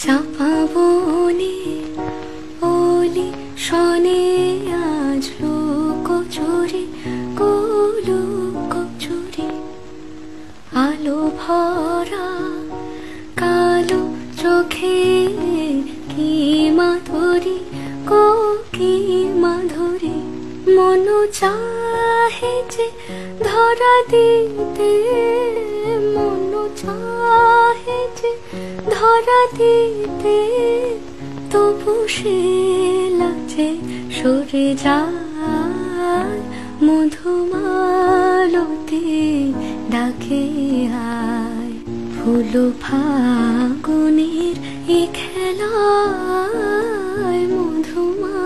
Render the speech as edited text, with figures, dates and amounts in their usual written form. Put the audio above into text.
চাপা বনে ওলি শনে আজ লুকোচুরি লুকোচুরি আলো ভরা কালো চোখে কি মাধুরী কি মাধুরী মন চাহে যে ধরা দিতে মন চাহে যে ধরা দিতে তবু সে লাজে সরে যায় মধুমালতি ডাকে আয় ফুল ফাগুনের এই খেলায় মধুমা